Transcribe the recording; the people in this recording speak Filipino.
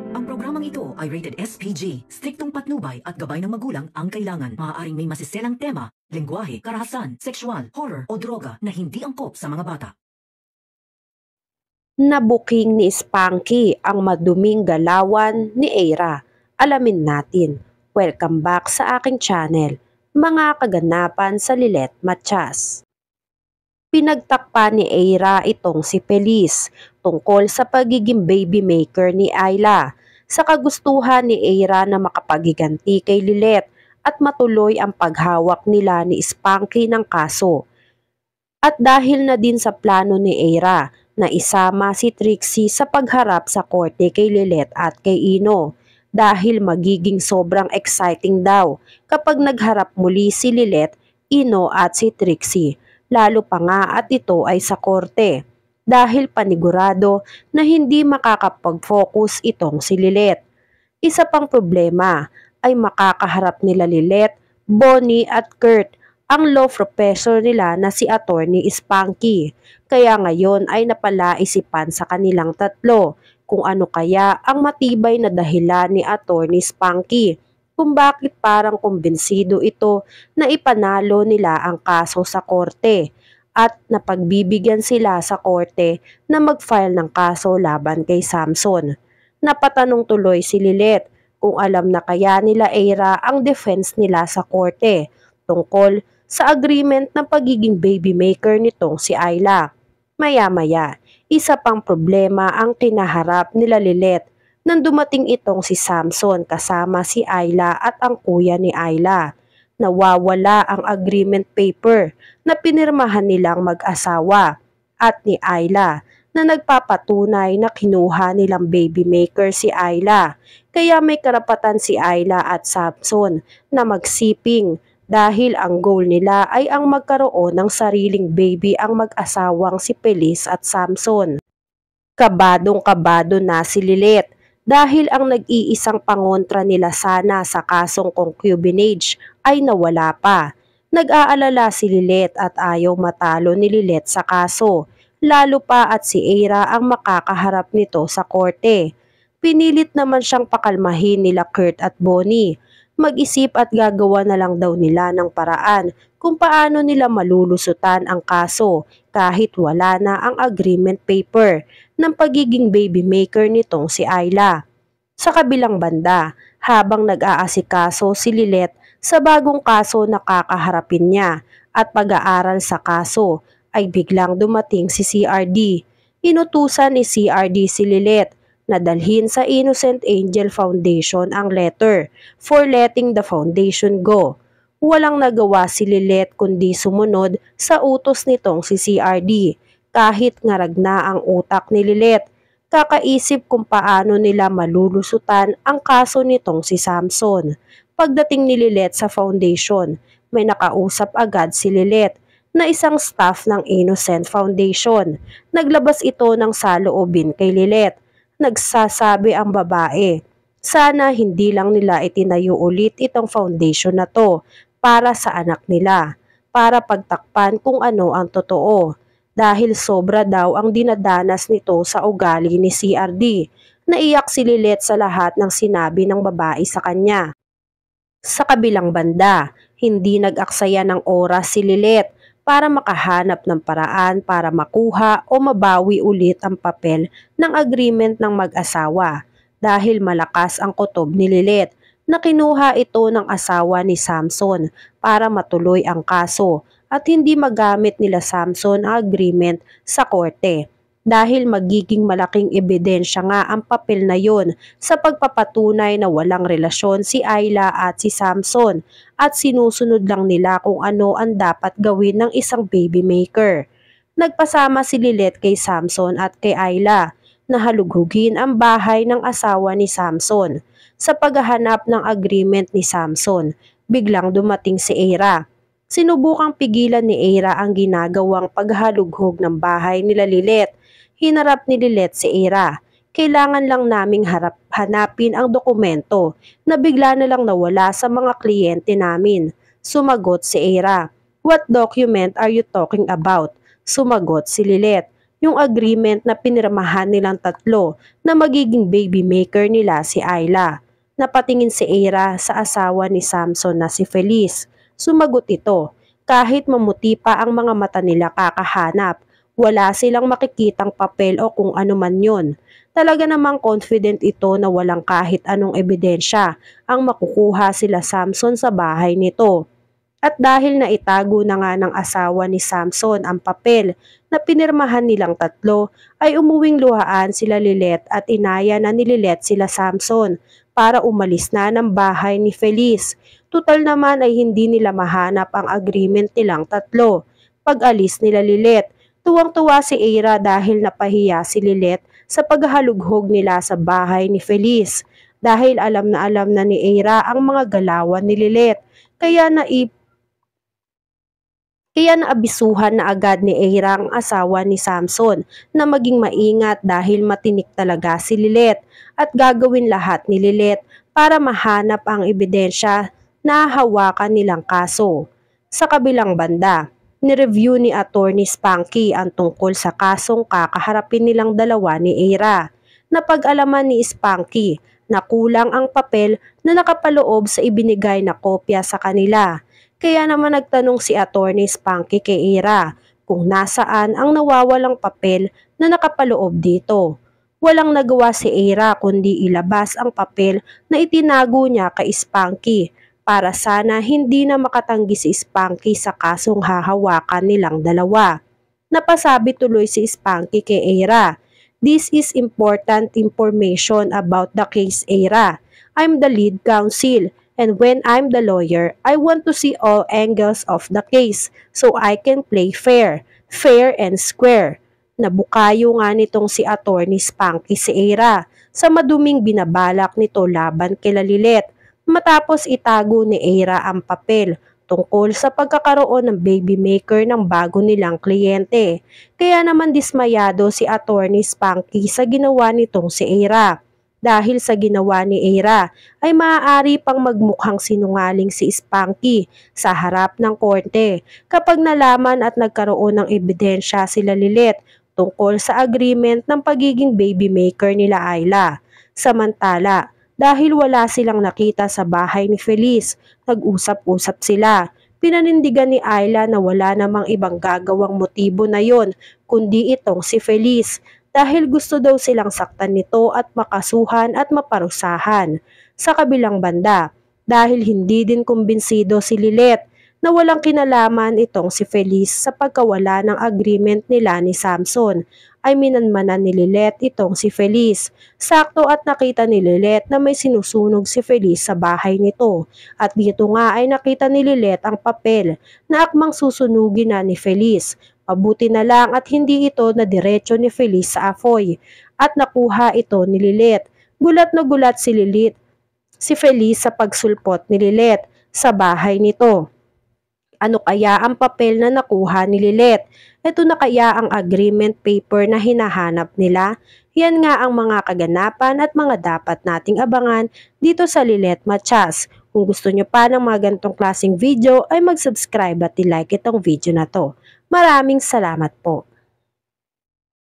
Ang programang ito ay rated SPG. Striktong patnubay at gabay ng magulang ang kailangan. Maaaring may masiselang tema, lengguwahe, karahasan, sexual, horror o droga na hindi angkop sa mga bata. Nabuking ni Spanky ang maduming galawan ni Eira. Alamin natin. Welcome back sa aking channel, mga kaganapan sa Lilet Matias. Pinagtakpan ni Eira itong si Feliz tungkol sa pagiging baby maker ni Ayla, sa kagustuhan ni Eira na makapaghiganti kay Lilet at matuloy ang paghawak nila ni Spanky ng kaso. At dahil na din sa plano ni Eira na isama si Trixie sa pagharap sa korte kay Lilet at kay Ino, dahil magiging sobrang exciting daw kapag nagharap muli si Lilet, Ino at si Trixie, lalo pa nga at ito ay sa korte, dahil panigurado na hindi makakapag-focus itong si Lilet. Isa pang problema ay makakaharap nila Lilet, Bonnie at Kurt, ang law professor nila na si Attorney Spanky. Kaya ngayon ay napalaisipan sa kanilang tatlo kung ano kaya ang matibay na dahilan ni Attorney Spanky kung bakit parang kumbinsido ito na ipanalo nila ang kaso sa korte at napagbibigyan sila sa korte na mag-file ng kaso laban kay Samson. Napatanong tuloy si Lilet kung alam na kaya nila Eira ang defense nila sa korte tungkol sa agreement ng pagiging baby maker nitong si Ayla. Maya-maya, isa pang problema ang kinaharap nila Lilet nang dumating itong si Samson kasama si Ayla at ang kuya ni Ayla. Nawawala ang agreement paper na pinirmahan nilang mag-asawa at ni Ayla na nagpapatunay na kinuha nilang baby maker si Ayla. Kaya may karapatan si Ayla at Samson na magsiping dahil ang goal nila ay ang magkaroon ng sariling baby ang mag-asawang si Feliz at Samson. Kabadong-kabado na si Lilet dahil ang nag-iisang pangontra nila sana sa kasong concubinage ay nawala pa. Nag-aalala si Lilet at ayaw matalo ni Lilet sa kaso, lalo pa at si Eira ang makakaharap nito sa korte. Pinilit naman siyang pakalmahin nila Kurt at Bonnie. Mag-isip at gagawa na lang daw nila ng paraan kung paano nila malulusutan ang kaso kahit wala na ang agreement paper ng pagiging baby maker nitong si Ayla. Sa kabilang banda, habang nag-aasikaso si Lilet sa bagong kaso na kakaharapin niya at pag-aaral sa kaso, ay biglang dumating si CRD. Inutusan ni CRD si Lilet na dalhin sa Innocent Angel Foundation ang letter for letting the foundation go. Walang nagawa si Lilet kundi sumunod sa utos nitong si CRD. Kahit ngarag na ang utak ni Lilet, kakaisip kung paano nila malulusutan ang kaso nitong si Samson. Pagdating ni Lilet sa foundation, may nakausap agad si Lilet na isang staff ng Innocent Foundation. Naglabas ito ng saloobin kay Lilet. Nagsasabi ang babae, sana hindi lang nila itinayo ulit itong foundation na to para sa anak nila, para pagtakpan kung ano ang totoo. Dahil sobra daw ang dinadanas nito sa ugali ni CRD. Naiyak si Lilet sa lahat ng sinabi ng babae sa kanya. Sa kabilang banda, hindi nag-aksaya ng oras si Lilet para makahanap ng paraan para makuha o mabawi ulit ang papel ng agreement ng mag-asawa dahil malakas ang kutob ni Lilet na kinuha ito ng asawa ni Samson para matuloy ang kaso at hindi magamit nila Samson ang agreement sa korte dahil magiging malaking ebidensya nga ang papel na yon sa pagpapatunay na walang relasyon si Ayla at si Samson at sinusunod lang nila kung ano ang dapat gawin ng isang baby maker. Nagpasama si Lilet kay Samson at kay Ayla na halughugin ang bahay ng asawa ni Samson. Sa paghahanap ng agreement ni Samson, biglang dumating si Eira. Sinubukang pigilan ni Eira ang ginagawang paghalughog ng bahay nila Lilet. Hinarap ni Lilet si Eira. Kailangan lang naming hanapin ang dokumento na bigla na lang nawala sa mga kliyente namin. Sumagot si Eira. What document are you talking about? Sumagot si Lilet. yung agreement na pinirmahan nilang tatlo na magiging baby maker nila si Ayla. Napatingin si Eira sa asawa ni Samson na si Feliz. Sumagot ito, kahit mamuti pa ang mga mata nila kakahanap, wala silang makikitang papel o kung ano man yun. Talaga namang confident ito na walang kahit anong ebidensya ang makukuha sila Samson sa bahay nito. At dahil naitago na nga ng asawa ni Samson ang papel na pinirmahan nilang tatlo, ay umuwing luhaan sila Lilet at inaya na ni Lilet sila Samson para umalis na ng bahay ni Feliz. Tutal naman ay hindi nila mahanap ang agreement nilang tatlo. Pag-alis nila Lilet, tuwang-tuwa si Eira dahil napahiya si Lilet sa paghahalughog nila sa bahay ni Feliz. Dahil alam na ni Eira ang mga galawan ni Lilet, kaya naabisuhan na agad ni Eira ang asawa ni Samson na maging maingat dahil matinik talaga si Lilet at gagawin lahat ni Lilet para mahanap ang ebidensya na hawakan nilang kaso. Sa kabilang banda, nireview ni Attorney Spanky ang tungkol sa kasong kakaharapin nilang dalawa ni Eira. Napag-alaman ni Spanky na kulang ang papel na nakapaloob sa ibinigay na kopya sa kanila. Kaya naman nagtanong si Attorney Spanky kay Eira kung nasaan ang nawawalang papel na nakapaloob dito. Walang nagawa si Eira kundi ilabas ang papel na itinago niya kay Spanky para sana hindi na makatanggi si Spanky sa kasong hahawakan nilang dalawa. Napasabi tuloy si Spanky kay Eira, "This is important information about the case, Eira. I'm the lead counsel. And when I'm the lawyer, I want to see all angles of the case so I can play fair and square." Nabukayo nga nitong si Attorney Spanky si Eira sa maduming binabalak nito laban kila Lilet matapos itago ni Eira ang papel tungkol sa pagkakaroon ng baby maker ng bago nilang kliyente. Kaya naman dismayado si Attorney Spanky sa ginawa nitong si Eira. Dahil sa ginawa ni Eira ay maaari pang magmukhang sinungaling si Spanky sa harap ng korte kapag nalaman at nagkaroon ng ebidensya sila Lilet tungkol sa agreement ng pagiging baby maker nila Ayla. Samantala, dahil wala silang nakita sa bahay ni Feliz, nag-usap-usap sila. Pinanindigan ni Ayla na wala namang ibang gagawang motibo na yon kundi itong si Feliz, dahil gusto daw silang saktan nito at makasuhan at maparusahan. Sa kabilang banda, dahil hindi din kumbinsido si Lilet na walang kinalaman itong si Feliz sa pagkawala ng agreement nila ni Samson, ay minanmanan ni Lilet itong si Feliz. Sakto at nakita ni Lilet na may sinusunog si Feliz sa bahay nito at dito nga ay nakita ni Lilet ang papel na akmang susunugin na ni Feliz. Mabuti na lang at hindi ito na diretso ni Feliz sa apoy at nakuha ito ni Lilet. Gulat na gulat si Feliz sa pagsulpot ni Lilet sa bahay nito. Ano kaya ang papel na nakuha ni Lilet? Ito na kaya ang agreement paper na hinahanap nila? Yan nga ang mga kaganapan at mga dapat nating abangan dito sa Lilet Matias. Kung gusto nyo pa ng mga ganitong klaseng video ay mag-subscribe at i-like itong video na to. Maraming salamat po.